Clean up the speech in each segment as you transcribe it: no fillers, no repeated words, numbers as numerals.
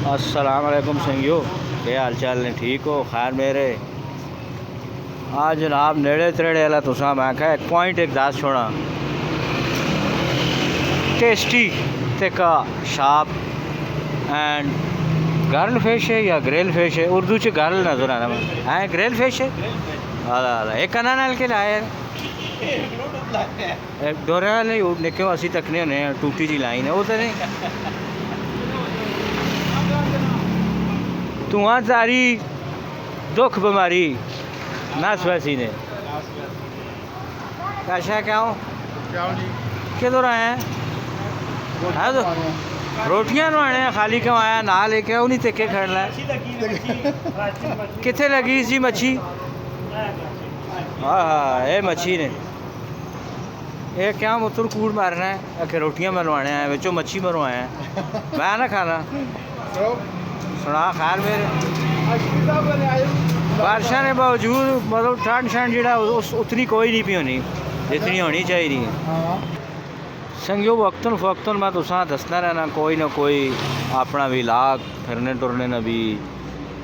अस्सलाम वालेकुम संगियो, क्या हाल चाल ने? ठीक हो? खैर मेरे आज जनाब नेड़े त्रेड़े वाला तुसा मैं क्या एक पॉइंट एक दस छोड़ा tasty tikka shop and girl fish है या ग्रिल फिश है? उर्दू च गर्ल नजर आना है, ग्रिल फिश है। आला आला एक कना नाल के लाए एक डोरे वाले निक्के असी तकने होने टूटी जी लाइन है वो तो नहीं तुआं तारी दुख बीमारी नस वैसी ने कैसा क्या हो किधर आए हैं? तो रोटियां नवाने खाली क्यों आया ना लेके आओ नहीं तिक्के खड़ना कितने लगी सी मच्छी? हाँ हाँ ये मच्छी ने ये क्या मुतर कूड़ मारना है आखे रोटियां मरवाने हैं बच्चों मच्छी मरवाए हैं मैं ना खाना सुना खैर मेरे बारिशा ने बावजूद मतलब ठंड शंड जड़ा उतनी कोई नहीं पी होनी जितनी होनी चाहिए। संगियो वक्तन फवक्तन मैं तुसा दसना रहना कोई ना कोई अपना भी लाग फिरने टुरने न भी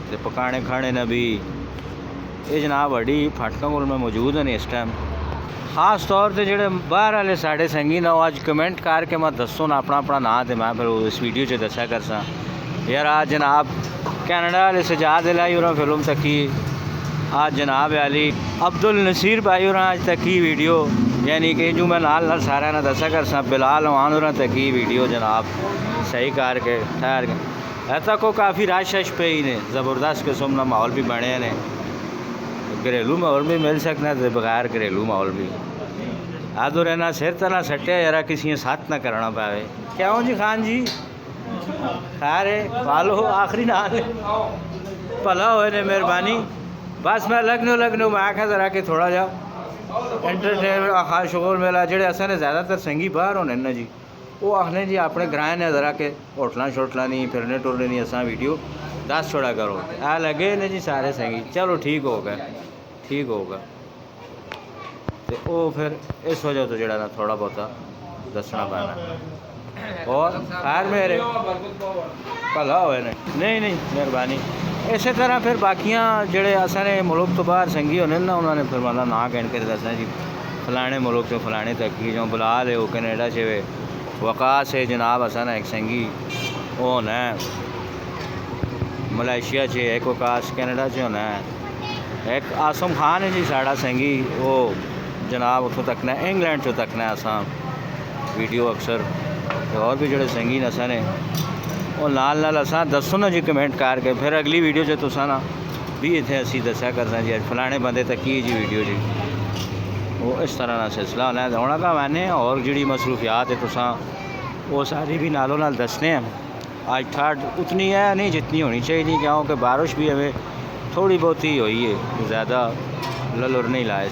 ते पकाने खाने न भी ये जनाब बड़ी फाटकों को मैं मौजूद हैं इस टाइम खास तौर पर जोड़े बाहर वाले साढ़े संगी ना अज कमेंट करके मैं दसो ना अपना अपना नाम तो मैं फिर इस वीडियो च दसा कर सा यार आज जनाब कैनेडा वाले सजाद लाई और फिल्म तकी आज जनाब अली अब्दुल नसीर भाई और आज तक की वीडियो यानी कि जो मैं नाल नाल सारा ना दसा कर सा बिलाल वान और तक की वीडियो जनाब सही करके ठहर गए ऐसा को काफ़ी रश शश पे ही ने ज़बरदस्त किस्म का माहौल भी बने ने घरेलू माहौल भी मिल सकना तो बगैर घरेलू माहौल भी आदो रहना सिर तना सट्टे यार किसी साथ ना करना पावे क्या हो जी खान जी खैर पालो आखिरी नाल भला हो ने मेहरबानी बस मैं लगनो मैं आखा जरा कि थोड़ा जा एंटरटेनमेंट खास शुगर मेला जेड़े असा ने ज़्यादातर संगी बाहर होने ना जी वो आखने जी अपने ग्रां ने जरा के होटल शोटल नहीं फिरने टुरने नहीं असा वीडियो दस छोड़ा करो आ लगे ने जी सारे संगी चलो ठीक होगा तो वो फिर इस वजह तो जड़ा ना थोड़ा बहुता दसना पैना और खैर मेरे भला हो नहीं मेहरबानी इस तरह फिर बाकियां जेड़े असा ने मुल्क तो बाहर संगी होने ना उन्होंने फिर मतलब ना कह कर दसना जी फलाने मुल्क से फलाने तक की जो बिलाल है वो कनेडा से वे वकास है जनाब असा ना एक संगी वो होना है मलेशिया से एक वकास कनेडा से होना है एक आसम खान है जी साड़ा संगी वो जनाब उतों तकना इंग्लैंड से तकना असा वीडियो अक्सर तो और भी जोड़े संगी असा ने और नाल नाल असा दसो ना जी कमेंट करके फिर अगली वीडियो जो तुसा ना भी इतने असी दसा करना जी फलाने बंदे तक की जी वीडियो जी वो इस तरह का सिलसिला होना है होना का मैंने और जी मसरूफियात है तुसा वो सारी भी नालों नाल दसने हैं आज थर्ड उतनी है नहीं जितनी होनी चाहिए क्योंकि बारिश भी हमें थोड़ी बहुत ही हुई है ज़्यादा लल और नहीं लाए